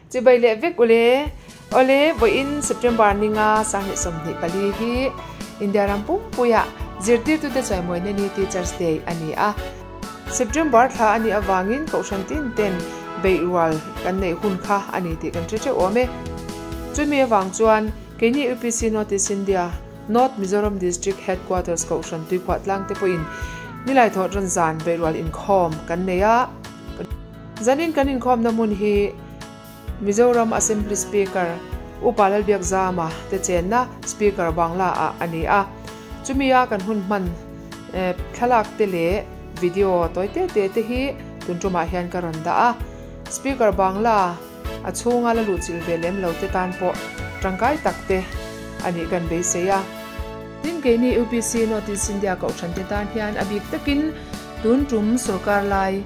chỉ bây lệ vết ole với in September ninga sang hệ som ni kali hi India rampum puya zirtir tu te chai moi ni Teachers Day ani a September tha ani awangin ko shantin ten beirwal kan nei hun kha ani ti kan che ome chumi awang chuan keni UPC Notice India North Mizoram District Headquarters ko shan tui kwat lang te poin nilai tho ran zan beirwal in khom kan neya zanin kan in khom namun hi Mizoram Assembly Speaker Upalal Biakzama te chenna Speaker Bangla a ani a chumia kan hun man thalak te le video toite te hi tunchuma hian ka ronda a Speaker Bangla a chunga la lu chil velem lo te tan po tangkai takte ani kan be seya tin ke ni UPC Notice India ko thante tan hian abik takin tuntum sarkar lai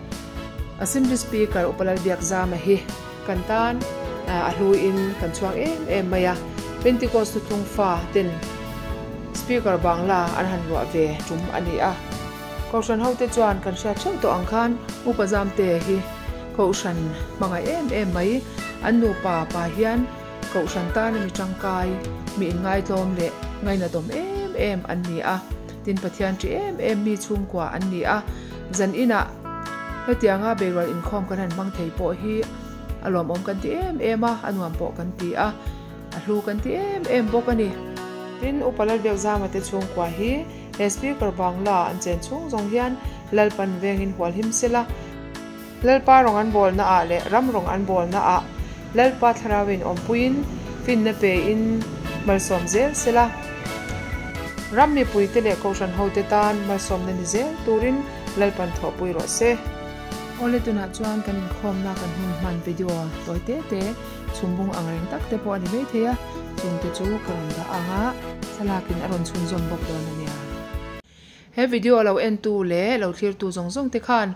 Assembly Speaker Upalal Biakzama hi kantan aluin kan chuang em maya Pentecost tung fa ten Speaker Bangla an han wa ve tum ani a kaushan hote chuan kan sha chang to angkhan upazam te hi kaushan manga em mai anu pa hian kaushan tan mi changkai mi ngai tom le ngai na tom em ani a tin pathian chi em mi chung kwa ani a zan ina hetianga beirwal in khom kan han mang thei po hi alom om kan ti em a anuam po kan ti a ahlu kan ti em po kani tin Upalal Biakzama te chung kwa hi Speaker Bangla an chen chung zong hian lalpan vengin hwal him sela lalpa rong an bol na a le ram rong an bol na a lalpa tharawin om puin fin na pe in malsom zel sela ram mi pui te le kaushan hote tan malsom na ni zel turin lalpan tho pui ro se ole tuna chuan kan khom na kan hun man video toite te chumbung angreng tak te po ani me theya chung te chu kan da anga salakin aron chun zom bok don ania he video lo en tu le lo thlir tu zong te khan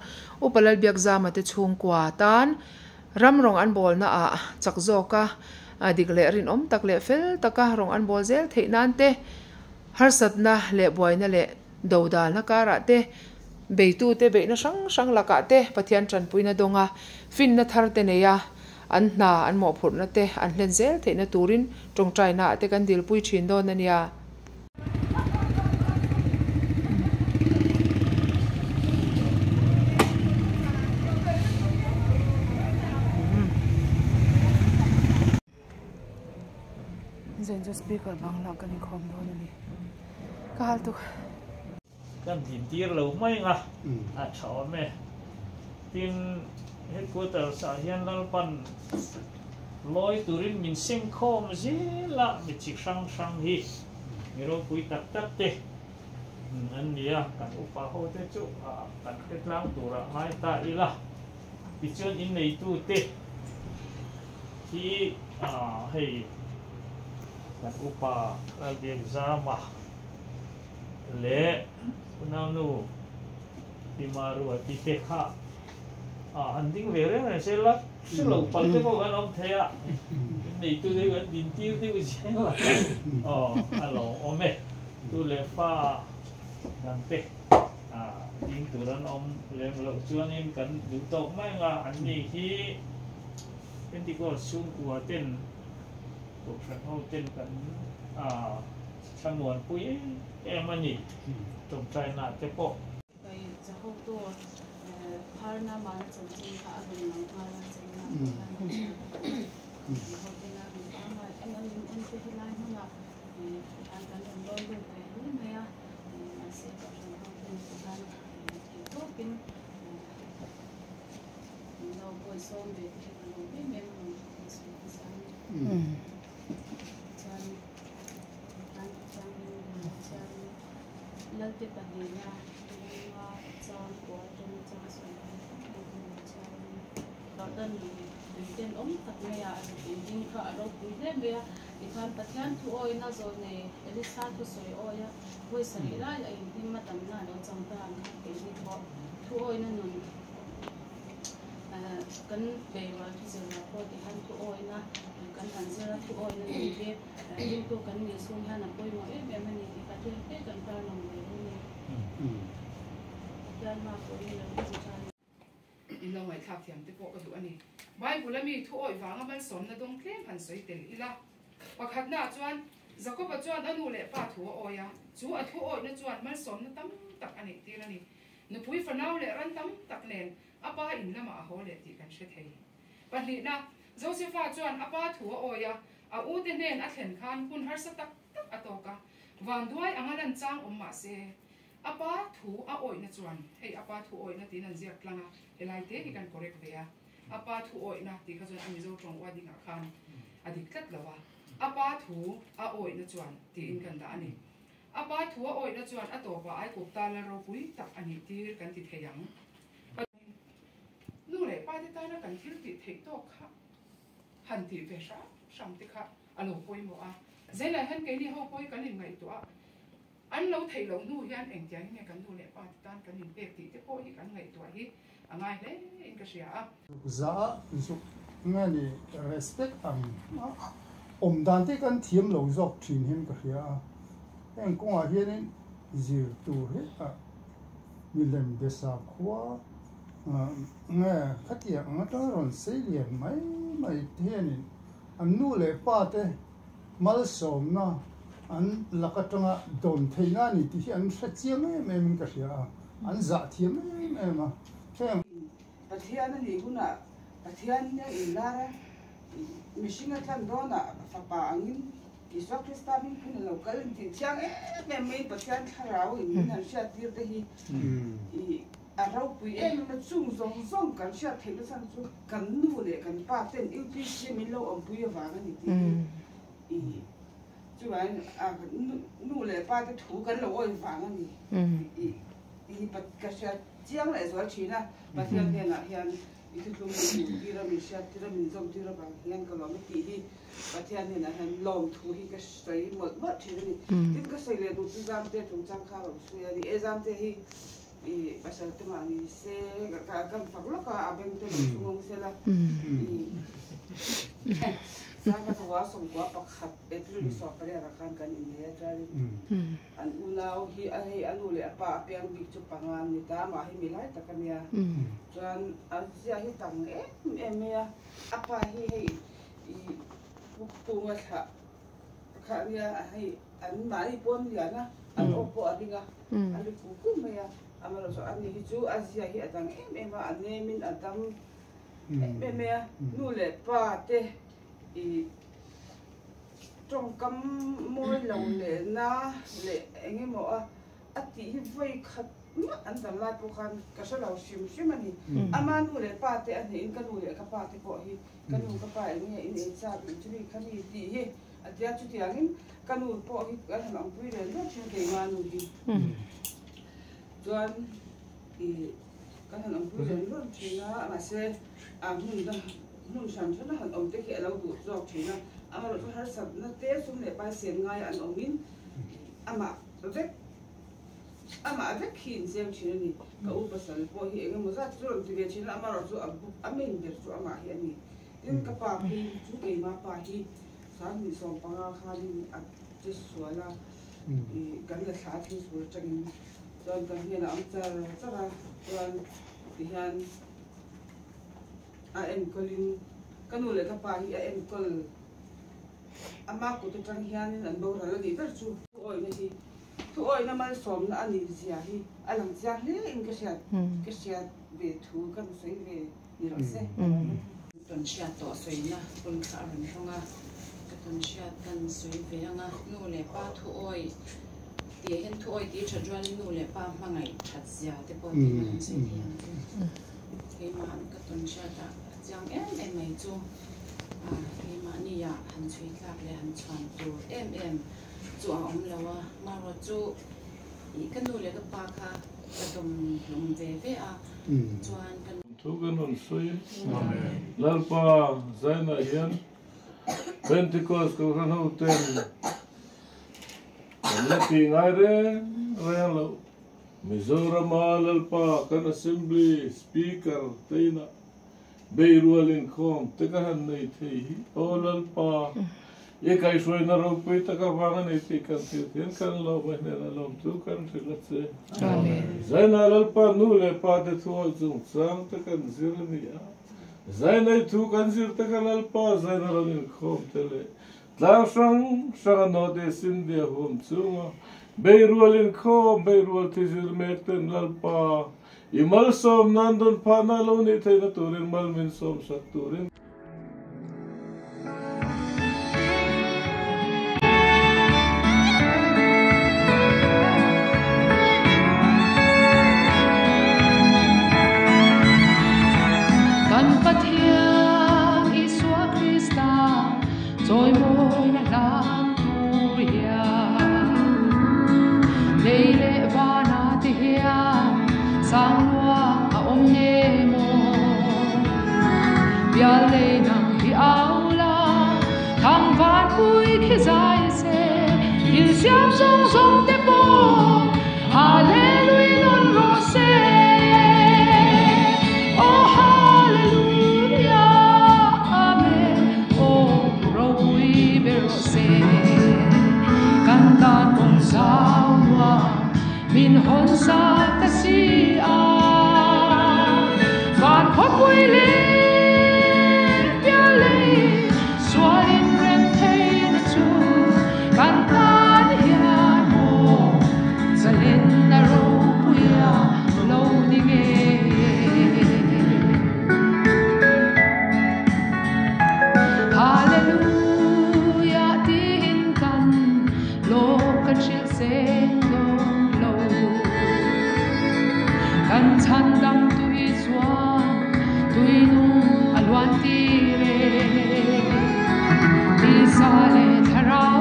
Upalal Biakzama te chung kwa tan ram rong an bol na a chakzoka digle rin om tak le fel taka rong an bol zel theinan te harsat na le boina le dodal na kara te beitu te beina sang laka te pathian tran puina donga fin na thar te neya an hna an mo phur na te an hlen zel theina turin tongtrai na te kan dil pui thin don ania zen jo Speaker Bangla kan khom don ani kahal tu kan tin tir lo mai nga a chaw me tin headquarter sa hian lalpan loi turin min sing khom zela mi chik sang hi miro pui tak te an nia kan upa ho te chu kan ketlang tura mai ta ila pichon in nei tu te hi hei kan upa al Biakzama le unanu timaru ati te kha anding vere na sela selo palte ko kan om thaya nei tu de kan din tir de usela alo ome tu le fa dan te ding turan om lem lo chuan in kan du to mai nga anni hi Pentecost chung kwa ten ko san ho ten kan samuan pui em ani trong trai na te po kai jaho to pharna man chomchi kha adun nang phara chena hotena ama eman en te hilai huna an kan don don te ni maya se ka jon hoten kan to pin no boy so be te no be mem no lalte padina chan ko tum chan so dan den om tak me ya ding kha ro pui me ya ikhan pathian thu oi na zo ne elisa thu soi oya hoi sarila ai din ma tam na no chang ta na ke ni thu oi na nun kan be wa thu zela ko ti han thu oi na kan han zela thu oi na ni ke din to kan ni sung ha na poi mo e me mani ti ka te kan ta no me ni dan ma ko ni na chu cha เราไม่ทับเทียมที่พวกก็ถูกอันนี้ Bible mi thu oi wanga man som na dong tlem han soi tel ila pakhat na chuan Jacob chuan anu le pa thu oya chu a thu oi na chuan man som na tam tak ani tir ani nu pui fanau le ran tam tak nen apa in lama a ho le ti kan she thei pahli na Josepha chuan apa thu oya a u te nen a thlen khan kun har sa tak tak atoka wan duai angalan chang ma se apa thu a oi na chuan hei apa thu oi na tin an ziak tlanga helai te hi kan correct ve a apa thu oi na ti kha chuan ami zo tong wa dinga khan adik tlat lawa apa thu a oi na chuan ti in kan da ani apa thu a oi na chuan a to pa ai ko ta la ro pui tak ani tir kan ti theyang nu le pa te ta na kan thil ti thei to kha han ti ve sha sam ti kha alo poi mo a zela han ke ni ho poi kan in ngai to a an lo thei lo nu hian eng tia hi kan nu le pa tan kan in pek ti te po hi kan ngai to hi angai le in ka sia a za su ngani respect am dan te kan thiam lo zok thin hem ka ria eng ko a hian zir tu he a milem de sa khwa nga khatia ngata ron selian mai thenin an nu le pa te mal som na an lakatanga don theina ni ti an sachiam em ka ria an za thiam em a them pathian ni guna pathian ne ilara mishinga tlan dona fa pa angin iswa krista min kun local ti chiang me me pathian tharau in han sha tir de hi I arau pui em na chung zong kan sha thela san chu kan nu le kan pa ten UPC min lo om pui wa ga ni ti I chu an a nu le pa te thu kan lo oi wa ga ni I pat ka sha chiang le zo chi na pathian ne na hian I thu lum ti ra mi sha ti ra min zom ti ra ba hian ka lo mi ti hi pathian ne na han lom thu hi ka sai mot ma thi ni tin ka sai le du tu jam te tung chang kha ro su ya ni exam te hi I pasal tu ma ni se ka kan fa lo ka abeng te sungong se la Saka tuwa som kwa pakhat etru ni so pare ra kan kan in le tra an unau hi ai anu le apa apiang big chu pangan ni ta ma hi milai ta kan ya chuan an sia hi tang em ya apa hi hei I pu ma tha kha ya hei an mai pon ya na an opo adinga an ku ma ya amalo so an hi chu asia hi atang em an ne min atam em ya nu le pa te I trong cam môi lầu lệ na lệ anh em bảo ati hi voi khat ma an tam lai po khan ka sa lo sim ani ama nu le pa te an in ka nu le ka pa te ko hi ka nu ka pa ni in e cha bi chri khani ti hi atia chu ti angin ka nu po hi ka han ang pui le no chu te ma nu hi chuan I ka han ang pui le no chi na ma se a hun da nun sam chana han om te ke lo du jok thina ama lo har sab na te sum le pa sen ngai an omin ama vek khin sem thina ni ka u pasal po hi engem mo za chu ti ve thina ama ro chu amen der chu ama hi ani tin ka pa hi chu ke ma pa hi sang ni som pa nga kha ni a te suala I kan le kha thi su changin don kan hi na am chara ran ti han em kolin kanu le ka pa hi em kol ama ko to tang hian an bo ra la ni tar chu oi na hi thu oi na mal som na ani zia hi alang zia le in ka sia be thu kan sei ve ni ro se ton sia to sei na kun kha ran ronga ka ton sia tan sei ve anga nu le pa thu oi ti hen thu oi ti cha jwan nu le pa ma ngai that zia te po ti man sei hian ke man ka ton sia ta Yang em mai chu hi ma ni ya han chui tlak le han chuan tu em chu a om lawa ma ro chu I kanu le ka pa kha ka dom lum ve a chuan kan thu kan on soi lalpa zaina hian Pentecost ko kan ho ten la ti ngai re lo Mizoram lalpa kan assembly speaker teina Beirualin khom teka han nei thei olal pa ye kai shoi na ro pui taka wanga nei ti kan ti ten kan lo ba ne na lom tu kan rilase amen zaina lal pa nu le pa de thu zum sang ta kan zirni ya zai nei thu kan zir te kalal pa zai na ron in khom tele tlang sang no de sin dia hom chunga beirual in khom beirual thizir mek ten lal pa imal som nan don pa na lo ni theina turin mal min som sak turin rồi môi đã làm tu ya đây lệ va na ti hian sang loa a om ne mo bia lệ nang hi ao la thang van vui khi dài se il siam song song te po hallelujah non ro se oh hallelujah cantan con salva min hon sa ta si a van khóc vui lên bia lên xóa in rem thấy na chu cantan hian mo za lên na ro puya lâu đi nghe kan chan dam tui chuan tui nu alwan ti re ti sa le tharau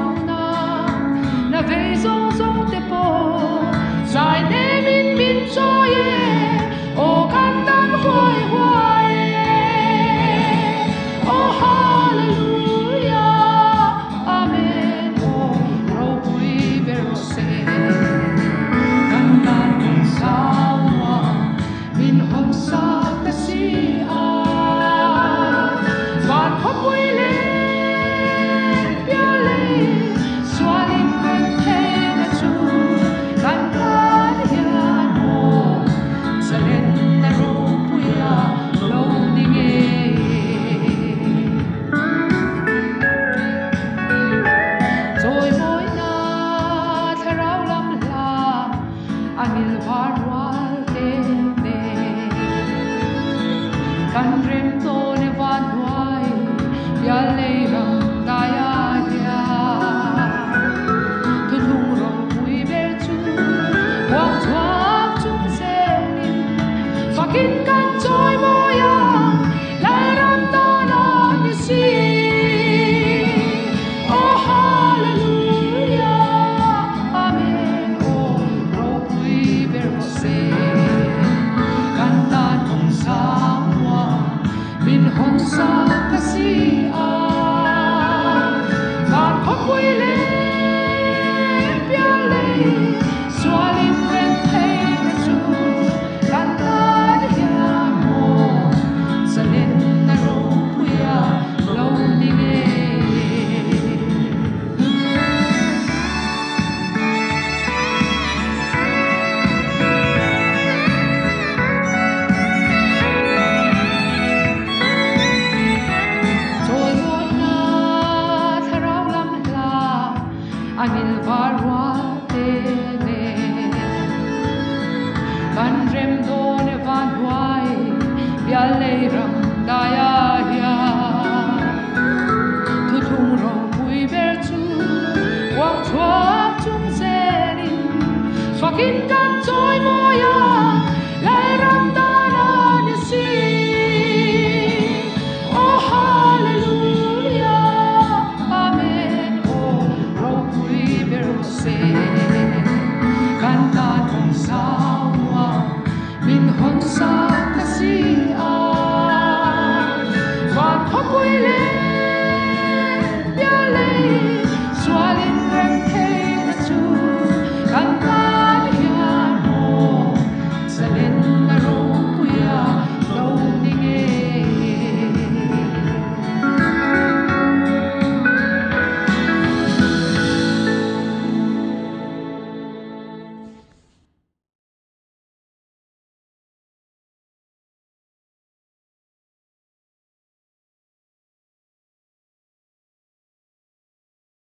na ve zong zong te po sai ne min cho ye o kan tan hoi hoi oh hallelujah amen oh ro pui vero se kan tan con sa min hom sa ta si a van khóc vui lên bia lên xóa linh quen thế na chu kan tan hian mo sa lên na ro puya lâu đi nghe rồi mỗi na tharau lam la anil var kan rem to ne van hoai ya le ram ta ya ya tu lung rong pui ber chu wang chuak chung se nin fakin kan choi mo ya la ram ta na ni si oh hallelujah amen oh ro pui ber se cantan con sa min hon sa ta si a van khóc vui lên